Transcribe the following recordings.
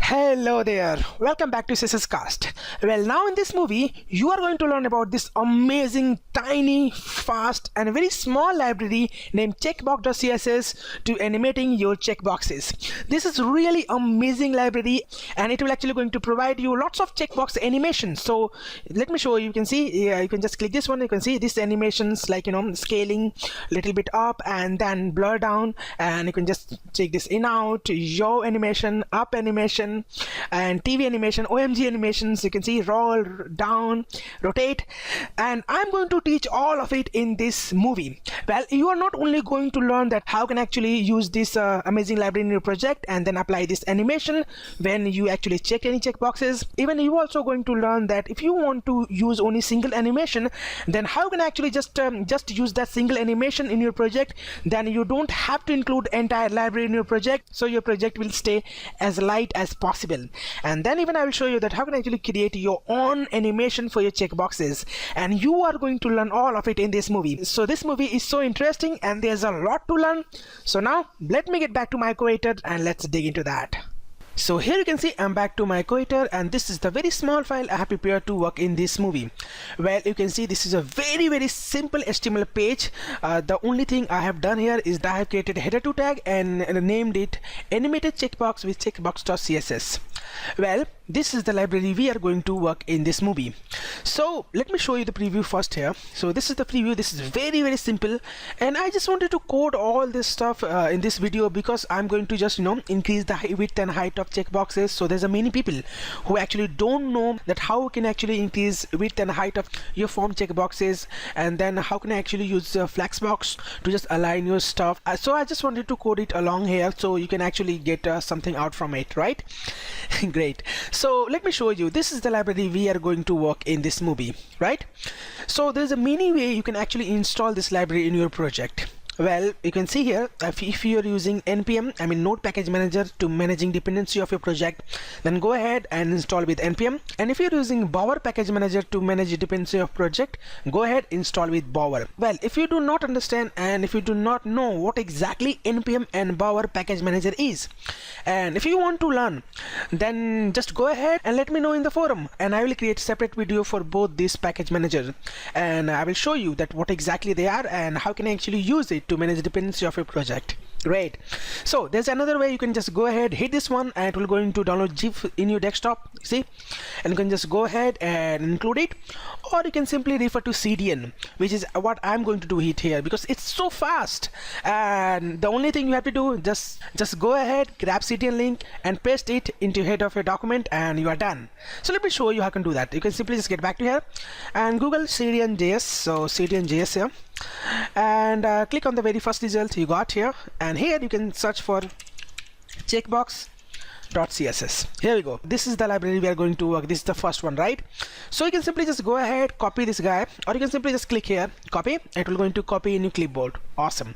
Hello there, welcome back to CSS Cast. Well, now in this movie, you are going to learn about this amazing, tiny, fast, and very small library named checkbox.css to animating your checkboxes. This is really amazing library, and it will actually going to provide you lots of checkbox animations. So let me show you. You can see, you can just click this one. You can see these animations like scaling a little bit up and then blur down, and you can just take this in out, yaw animation, up animation, and TV animation, OMG animations. You can see roll, down, rotate, and I'm going to teach all of it in this movie. Well, you are not only going to learn that how can actually use this amazing library in your project and then apply this animation when you actually check any checkboxes. Even you also going to learn that if you want to use only single animation, then how can actually just use that single animation in your project. Then you don't have to include entire library in your project, so your project will stay as light as possible. And then even I will show you that how can actually create your own animation for your checkboxes, and you are going to learn all of it in this movie. So this movie is so interesting and there's a lot to learn. So now let me get back to my co-editor and let's dig into that. So here you can see I'm back to my co-editor, and this is the very small file I have prepared to work in this movie. Well, you can see this is a very simple HTML page. The only thing I have done here is that I have created a header to tag and named it animated checkbox with checkbox.css. Well, this is the library we are going to work in this movie. So let me show you the preview first here. So this is the preview. This is very simple, and I just wanted to code all this stuff in this video because I'm going to just increase the width and height of checkboxes. So there's a many people who actually don't know that how you can actually increase width and height of your form checkboxes, and then how can I actually use Flexbox to just align your stuff. So I just wanted to code it along here so you can actually get something out from it, right? Great. So let me show you. This is the library we are going to work in this movie, right? So there's a many way you can actually install this library in your project. Well, you can see here, if you are using npm, I mean node package manager, to managing dependency of your project, then go ahead and install with npm. And if you're using bower package manager to manage dependency of project, go ahead install with bower. Well, if you do not understand and if you do not know what exactly npm and bower package manager is, and if you want to learn, then just go ahead and let me know in the forum, and I will create separate video for both these package managers, and I will show you that what exactly they are and how can I actually use it to manage dependency of your project. Great. So there's another way. You can just go ahead, hit this one, and it will go into download GIF in your desktop, see, and you can just go ahead and include it, or you can simply refer to CDN, which is what I'm going to do it here because it's so fast. And the only thing you have to do, just go ahead, grab CDN link and paste it into head of your document, and you are done. So let me show you how I can do that. You can simply just get back to here and Google CDN.js. So CDN.js here, and click on the very first result you got here, and here you can search for checkbox.css. Here we go. This is the library we are going to work. This is the first one, right? So you can simply just go ahead, copy this guy, or you can simply just click here, copy. It will going to copy in your clipboard. Awesome.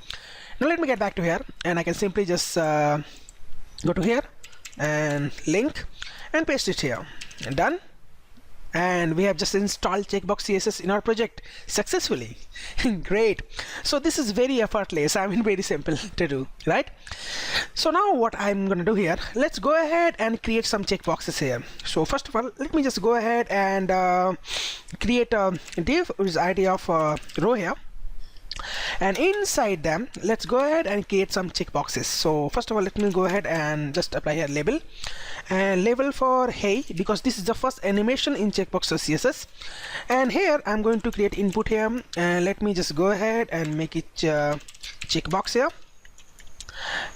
Now let me get back to here, and I can simply just go to here and link and paste it here, and done. And we have just installed checkbox CSS in our project successfully. Great. So this is very effortless. I mean very simple to do, right? So now what I'm gonna do here, let's go ahead and create some checkboxes here. So first of all, let me just go ahead and create a div with ID of row here, and inside them let's go ahead and create some checkboxes. So first of all, let me go ahead and just apply here label, and label for hey, because this is the first animation in checkbox.css. And here I'm going to create input here, and let me just go ahead and make it checkbox here,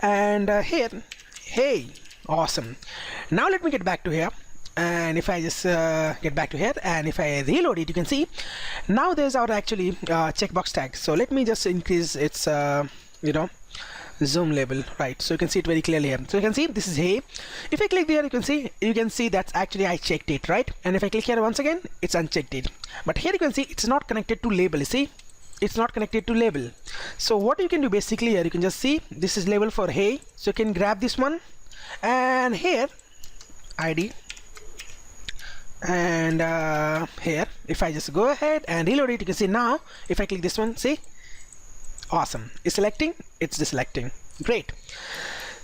and here hey. Awesome. Now let me get back to here, and if I just get back to here and if I reload it, you can see now there's our actually checkbox tag. So let me just increase its zoom level, right? So you can see it very clearly here. So you can see this is hey. If I click there, you can see that's actually I checked it, right? And if I click here once again, it's unchecked it. But here you can see it's not connected to label. You see, it's not connected to label. So what you can do basically here, you can just see this is label for hey. So you can grab this one, and here ID, and here if I just go ahead and reload it, you can see now if I click this one, see, awesome, it's selecting, it's deselecting. Great.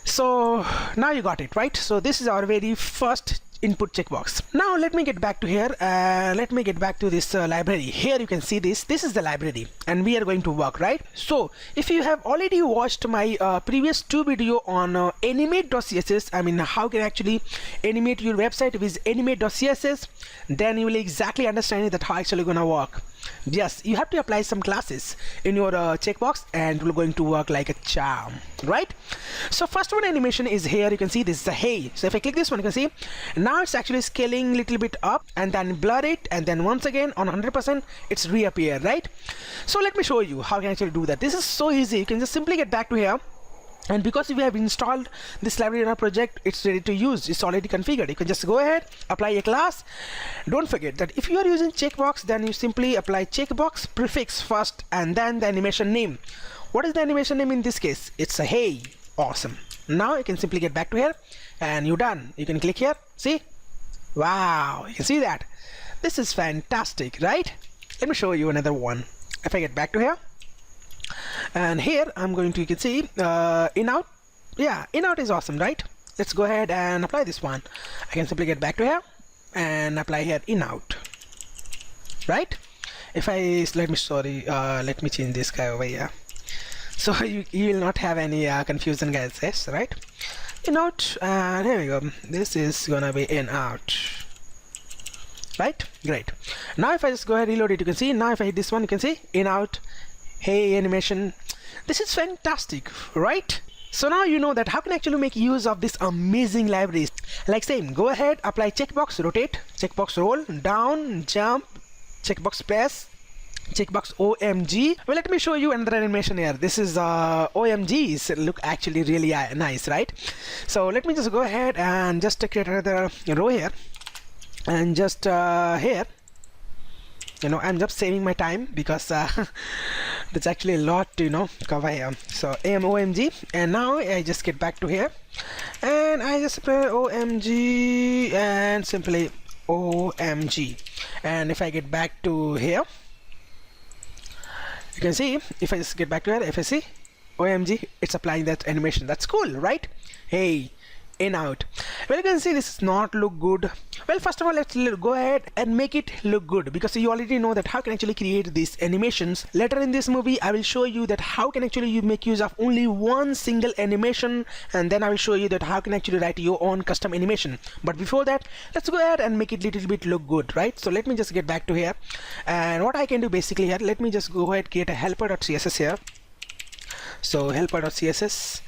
So now you got it, right? So this is our very first input checkbox. Now let me get back to here. Let me get back to this library. Here you can see this is the library and we are going to work, right? So if you have already watched my previous 2 video on animate.css, I mean how can actually animate your website with animate.css, then you will exactly understand that how actually gonna work. Yes, you have to apply some classes in your checkbox and it will going to work like a charm, right? So first one animation is here. You can see this is a hey. So if I click this one, you can see now it's actually scaling little bit up and then blur it, and then once again on 100% it's reappear, right? So let me show you how you can actually do that. This is so easy. You can just simply get back to here. And because we have installed this library in our project, it's ready to use. It's already configured. You can just go ahead, apply a class. Don't forget that if you are using checkbox, then you simply apply checkbox prefix first and then the animation name. What is the animation name in this case? It's a hey. Awesome. Now you can simply get back to here and you're done. You can click here. See? Wow. You can see that. This is fantastic, right? Let me show you another one. If I get back to here, and here I'm going to, you can see in out. Yeah, in out is awesome, right? Let's go ahead and apply this one. I can simply get back to here and apply here in out, right? If I let me change this guy over here, so you will not have any confusion, guys. Yes, right? In out, and here we go. This is gonna be in out, right? Great. Now if I just go ahead and reload it, you can see now if I hit this one, you can see in out, hey animation. This is fantastic, right? So now you know that how can actually make use of this amazing libraries. Like same, go ahead, apply checkbox rotate, checkbox roll down, jump, checkbox press, checkbox OMG. Well, let me show you another animation here. This is OMGs look actually really nice, right? So let me just go ahead and just create another row here and just here, you know, I'm just saving my time because there's actually a lot to, you know, cover here. So OMG, and now I just get back to here and I just play OMG and simply OMG. And if I get back to here, you can see if I just get back to here, if I see OMG, it's applying that animation. That's cool, right? Hey, in out. Well, you can see this does not look good. Well, first of all, let's go ahead and make it look good, because you already know that how can actually create these animations. Later in this movie I will show you that how can actually you make use of only one single animation, and then I will show you that how can actually write your own custom animation. But before that, let's go ahead and make it little bit look good, right? So let me just get back to here, and what I can do basically here, let me just go ahead create a helper.css here. So helper.css,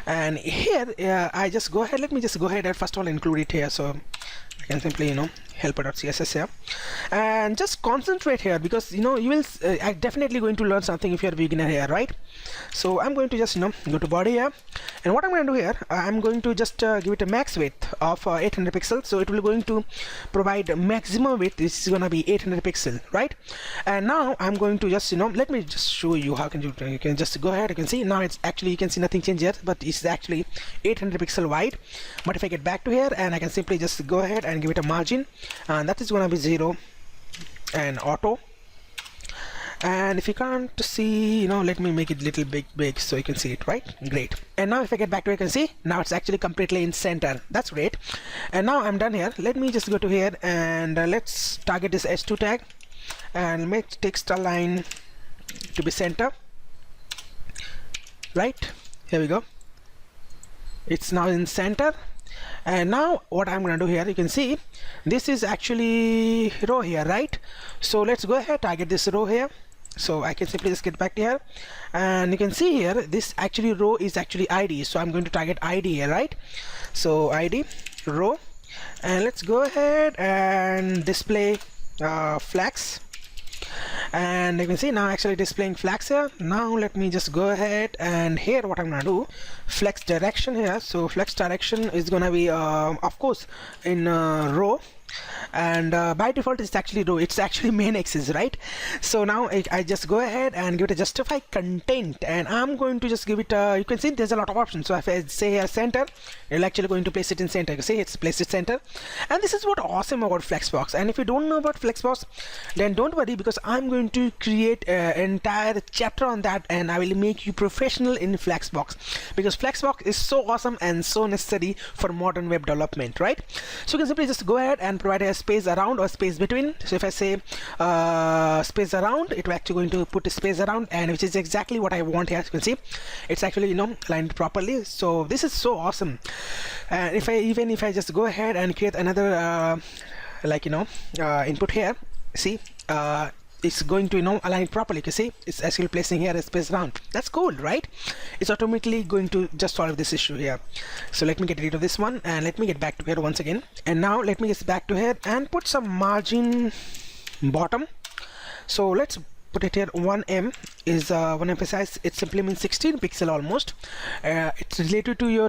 and here I just go ahead, let me just go ahead and first of all include it here. So I can simply, you know, helper.css here and just concentrate here, because you know you will definitely going to learn something if you're a beginner here, right? So I'm going to just, you know, go to body here, and what I'm going to do here, I'm going to just give it a max width of 800 pixels. So it will going to provide maximum width. This is gonna be 800 pixel, right? And now I'm going to just, you know, let me just show you how can you can just go ahead. You can see now it's actually, you can see nothing changed yet, but it's actually 800 pixel wide. But if I get back to here and I can simply just go ahead and give it a margin, and that is going to be 0 and auto. And if you can't see, you know, let me make it little big so you can see it, right? Great. And now if I get back to it, you can see now it's actually completely in center. That's great. And now I'm done here. Let me just go to here and let's target this h2 tag and make text align to be center, right? Here we go. It's now in center. And now what I'm gonna do here, you can see this is actually row here, right? So let's go ahead, target this row here. So I can simply just get back here, and you can see here this actually row is actually ID. So I'm going to target ID here, right? So ID row, and let's go ahead and display flags. And you can see now actually displaying flags here. Now let me just go ahead and here what I'm gonna do, flex direction here. So flex direction is gonna be of course in row, and by default it's actually row, it's actually main axis, right? So now I just go ahead and give it a justify content, and I'm going to just give it you can see there's a lot of options. So if I say here center, you're actually going to place it in center. You see it's placed it center, and this is what awesome about Flexbox. And if you don't know about Flexbox, then don't worry, because I'm going to create an entire chapter on that, and I will make you professional in Flexbox, because Flexbox is so awesome and so necessary for modern web development, right? So you can simply just go ahead and provide a space around or space between. So if I say space around, it will actually going to put a space around, and which is exactly what I want here. As you can see, it's actually aligned properly. So this is so awesome. And if I just go ahead and create another input here, see it's going to align it properly. You can see it's actually placing here a space around. That's cool, right? It's automatically going to just solve this issue here. So let me get rid of this one, and let me get back to here once again, and now let me get back to here and put some margin bottom. So let's put it here 1M is 1M size. It simply means 16 pixel almost. It's related to your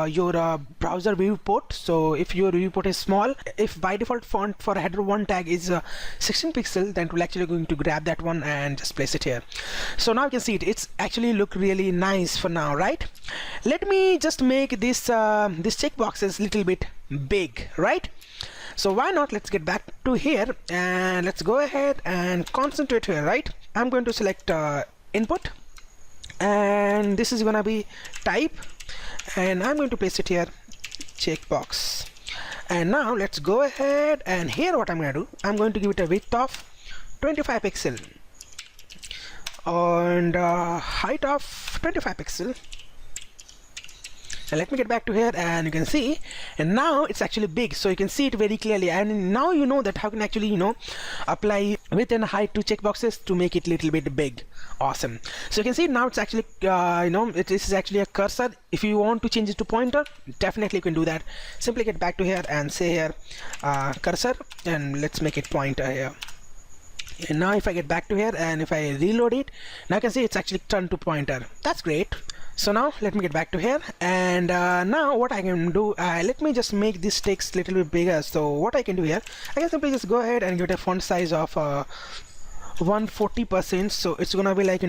your browser viewport. So if your viewport is small, if by default font for header 1 tag is 16 pixel, then it will actually going to grab that one and just place it here. So now you can see it's actually look really nice for now, right? Let me just make this this checkboxes little bit big, right? So why not, let's get back to here and let's go ahead and concentrate here, right? I'm going to select input, and this is gonna be type, and I'm going to place it here checkbox. And now let's go ahead, and here what I'm gonna do, I'm going to give it a width of 25 pixel and height of 25 pixel. And let me get back to here, and you can see, and now it's actually big, so you can see it very clearly. And now you know that how can actually apply width and height to checkboxes to make it little bit big. Awesome. So you can see now it's actually this is actually a cursor. If you want to change it to pointer, definitely you can do that. Simply get back to here and say here cursor, and let's make it pointer here. And now if I get back to here and if I reload it, now you can see it's actually turned to pointer. That's great. So now let me get back to here, and now what I can do, let me just make this text little bit bigger. So what I can do here, I can simply just go ahead and give it a font size of 140%. So it's gonna be like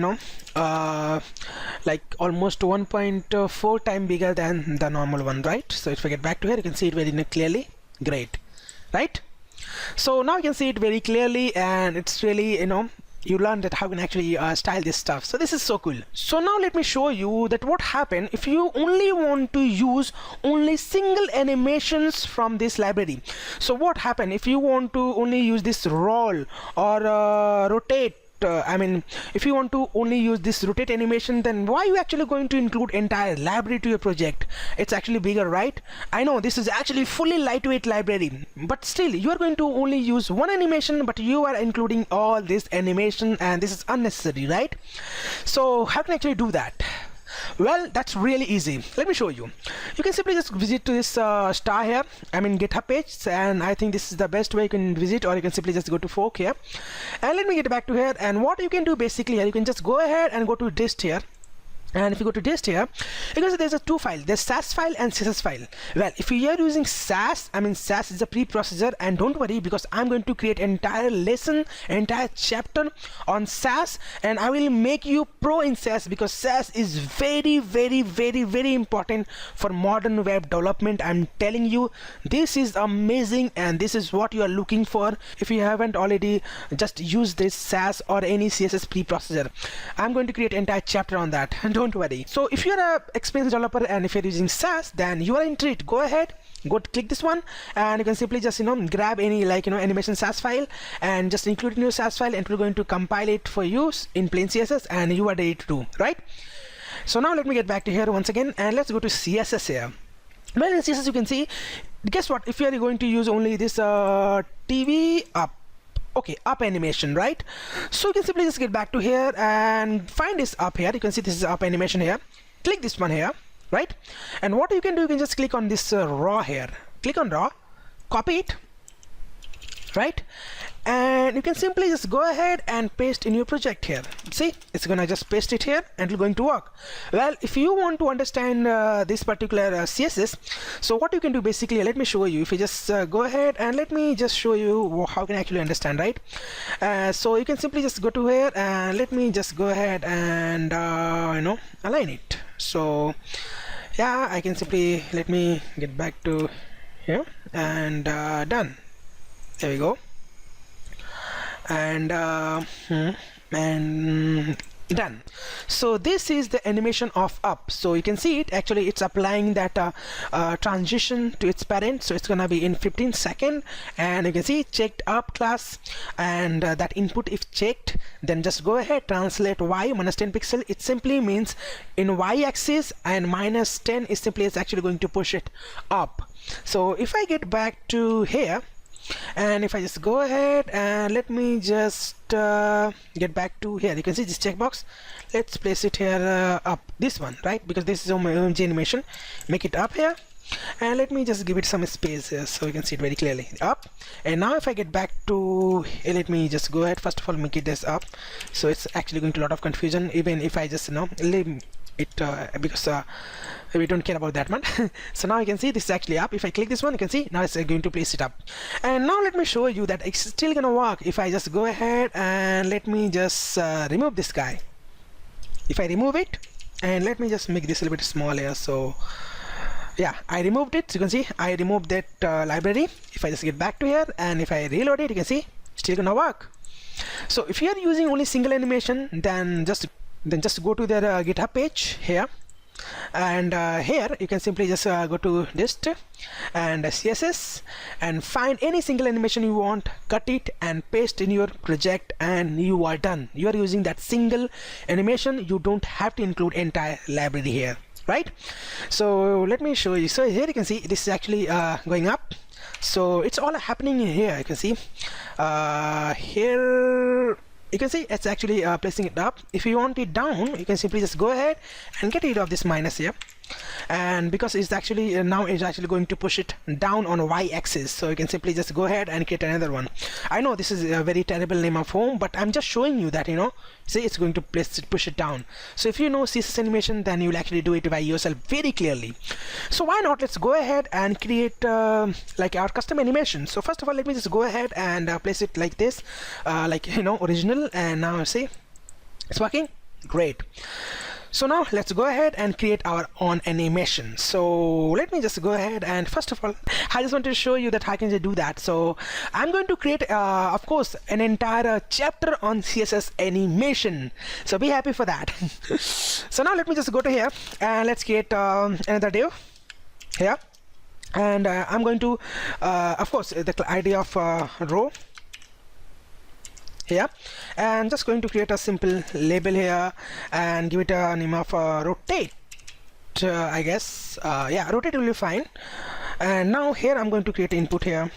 like almost 1.4 times bigger than the normal one, right? So if I get back to here, you can see it very clearly. Great, right? So now you can see it very clearly, and it's really you learned that how you can actually style this stuff. So this is so cool. So now let me show you that what happen if you only want to use only single animations from this library. So what happen if you want to only use this roll or rotate. If you want to only use this rotate animation, then why are you actually going to include entire library to your project? It's actually bigger, right? I know this is actually fully lightweight library, but still you are going to only use one animation, but you are including all this animation, and this is unnecessary, right? So how can I actually do that? Well, that's really easy. Let me show you. You can simply just visit to this star here, GitHub page, and I think this is the best way you can visit, or you can simply just go to fork here. And let me get back to here, and what you can do basically here, you can just go ahead and go to dist here. And if you go to dist here, because there's a two file, there's SAS file and CSS file. Well, if you are using SAS, SAS is a preprocessor, and don't worry, because I'm going to create entire lesson, entire chapter on SAS, and I will make you pro in SAS, because SAS is very, very, very, very important for modern web development. I'm telling you, this is amazing, and this is what you are looking for. If you haven't already just used this SAS or any CSS preprocessor, I'm going to create entire chapter on that. Don't worry. So if you're a experienced developer and if you're using SAS, then you are in treat. Go ahead, go click this one, and you can simply just grab any animation SAS file and just include it in your SAS file, and we're going to compile it for use in plain CSS, and you are ready to do, right? So now let me get back to here once again, and let's go to CSS here. Well, in CSS you can see, guess what, if you are going to use only this TV up, okay, up animation, right? So you can simply just get back to here and find this up here. You can see this is up animation here. Click this one here, right? And what you can do, you can just click on this raw here. Click on raw, copy it, right? and you can simply just go ahead and paste in your project here. See, it's gonna just paste it here and it's going to work. Well, if you want to understand this particular CSS, so what you can do basically, let me show you. If you just go ahead and let me just show you how can I actually understand, right? So you can simply just go to here and let me just go ahead and align it. So yeah, I can simply, let me get back to here and done. There we go. And done. So this is the animation of up. So you can see it, actually it's applying that transition to its parent. So it's gonna be in 15 seconds, and you can see checked up class, and that input if checked, then just go ahead, translate y -10 pixel. It simply means in y axis, and -10 is simply it's actually going to push it up. So if I get back to here, and if I just go ahead and let me just get back to here, you can see this checkbox. Let's place it here up, this one, right? Because this is on my OMG animation. Make it up here, and let me just give it some space here so you can see it very clearly. Up. And now if I get back to here, let me just go ahead, first of all make it this up. So it's actually going to a lot of confusion, even if I just leave it because we don't care about that one. So now you can see this is actually up. If I click this one, you can see now it's going to place it up. And now let me show you that it's still gonna work if I just go ahead and let me just remove this guy. If I remove it, and let me just make this a little bit smaller. So yeah, I removed it. So you can see I removed that library. If I just get back to here and if I reload it, you can see still gonna work. So if you are using only single animation, then just go to their GitHub page here, and here you can simply just go to dist and CSS and find any single animation you want, cut it and paste in your project, and you are done. You are using that single animation. You don't have to include entire library here, right? So let me show you. So here you can see this is actually going up. So it's all happening here. You can see here, you can see it's actually placing it up. If you want it down, you can simply just go ahead and get rid of this minus here, and because it's actually now it's actually going to push it down on y-axis, so you can simply just go ahead and create another one. I know this is a very terrible name of home, but I'm just showing you that, see, it's going to push it down. So if you know CSS animation, then you will actually do it by yourself very clearly. So why not, let's go ahead and create like our custom animation. So first of all, let me just go ahead and place it like this, like original, and now see it's working great. So now let's go ahead and create our own animation. So let me just go ahead and first of all, I just want to show you that how can I do that. So I'm going to create of course an entire chapter on CSS animation, so be happy for that. So now let me just go to here and let's create another div here, and I'm going to of course the ID of row here, and just going to create a simple label here and give it a name of rotate, I guess. Yeah, rotate will be fine. And now here I'm going to create input here,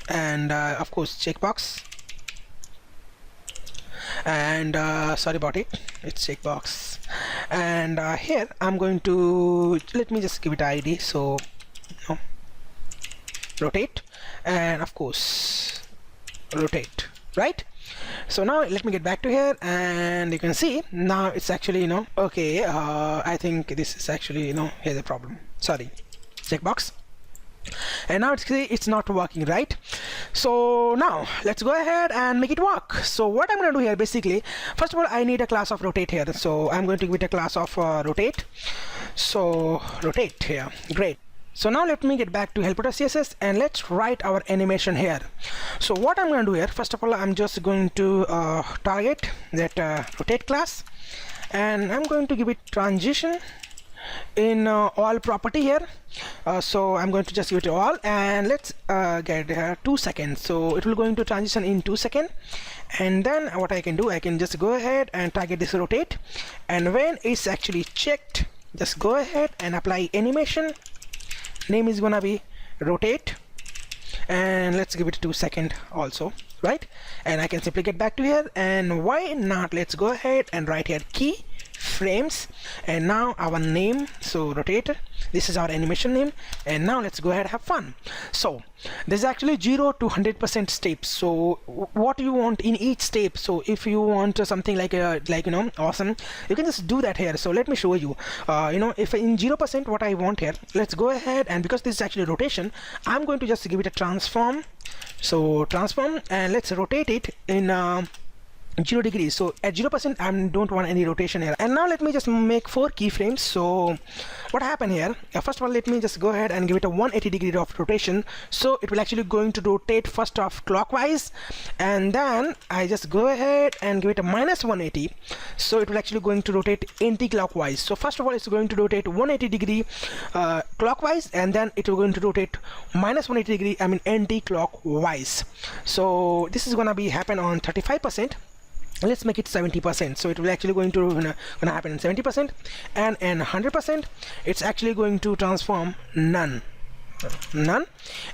and of course checkbox, and sorry about it, it's checkbox. And here I'm going to, let me just give it ID, so rotate, and of course rotate, right? So now let me get back to here, and you can see now it's actually okay, I think this is actually here's the problem, sorry, checkbox. And now it's not working, right? So now let's go ahead and make it work. So what I'm going to do here, basically, first of all I need a class of rotate here, so I'm going to give it a class of rotate. So rotate here, great. So now let me get back to helper.css and let's write our animation here. So what I'm going to do here, first of all, I'm just going to target that rotate class, and I'm going to give it transition in all property here. So I'm going to just give it all, and let's get 2 seconds. So it will go into transition in 2 seconds, and then what I can do, I can just go ahead and target this rotate, and when it's actually checked, just go ahead and apply animation. Name is gonna be rotate, and let's give it 2 seconds also, right? And I can simply get back to here, and why not, let's go ahead and write here key frames, and now our name, so rotate. This is our animation name, and now let's go ahead and have fun. So there's actually 0 to 100% steps, so what you want in each step. So if you want something like awesome, you can just do that here. So let me show you. If in 0% what I want here, let's go ahead, and because this is actually rotation, I'm going to just give it a transform. So transform, and let's rotate it in 0 degrees. So at 0% I don't want any rotation here. And now let me just make 4 keyframes. So what happened here, first of all, let me just go ahead and give it a 180 degree of rotation. So it will actually going to rotate first off clockwise, and then I just go ahead and give it a minus 180. So it will actually going to rotate anti-clockwise. So first of all, it's going to rotate 180 degree clockwise, and then it will going to rotate minus 180 degree, I mean anti-clockwise. So this is gonna be happen on 35%. Let's make it 70%. So it will actually going to happen in 70%, and in 100% it's actually going to transform none.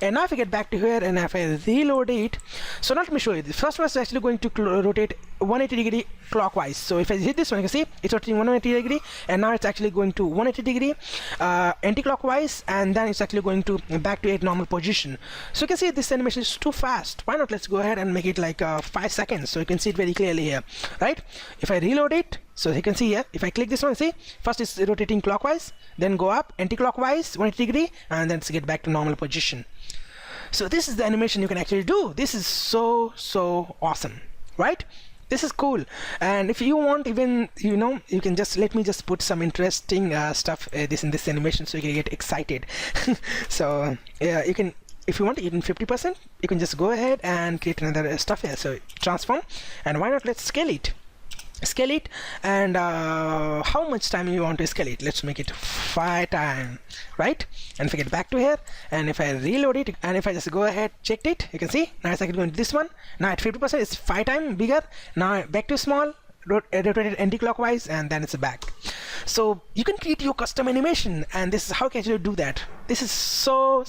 And now if I get back to here and if I reload it, so now let me show you. The first one is actually going to rotate 180 degree clockwise. So if I hit this one, you can see it's rotating 180 degree, and now it's actually going to 180 degree anti-clockwise, and then it's actually going to back to its normal position. So you can see this animation is too fast. Why not let's go ahead and make it like 5 seconds, so you can see it very clearly here, right? If I reload it, so you can see here, if I click this one, see, first it's rotating clockwise, then go up anti-clockwise 180 degree, and then get back to normal position. So this is the animation you can actually do. This is so awesome, right? This is cool. And if you want, even you can just let me just put some interesting stuff in this animation, so you can get excited. So yeah, you can, if you want even 50%, you can just go ahead and create another stuff here. So transform, and why not let's scale it, and how much time you want to scale it. Let's make it 5 times, right? And if I get back to here, and if I reload it, and if I just go ahead, checked it, you can see now it's actually going to this one. Now at 50% it's 5 times bigger. Now back to small, rotated anti-clockwise, and then it's back. So you can create your custom animation, and this is how you can actually do that. This is so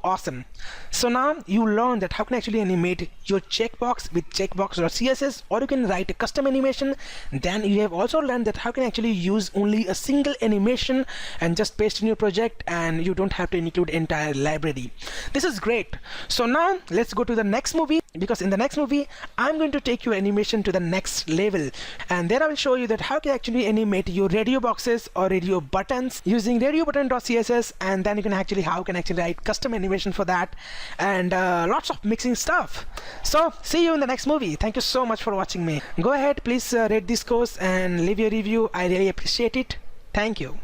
awesome. So now you learn that how can actually animate your checkbox with checkbox.css, or you can write a custom animation. Then you have also learned that how can actually use only a single animation and just paste in your project, and you don't have to include entire library. This is great. So now let's go to the next movie, because in the next movie I'm going to take your animation to the next level, and there I will show you that how you can actually animate your radio boxes or radio buttons using radiobutton.css, and then you can actually write custom animation for that, and lots of mixing stuff. So see you in the next movie. Thank you so much for watching me. Go ahead, please rate this course and leave your review. I really appreciate it. Thank you.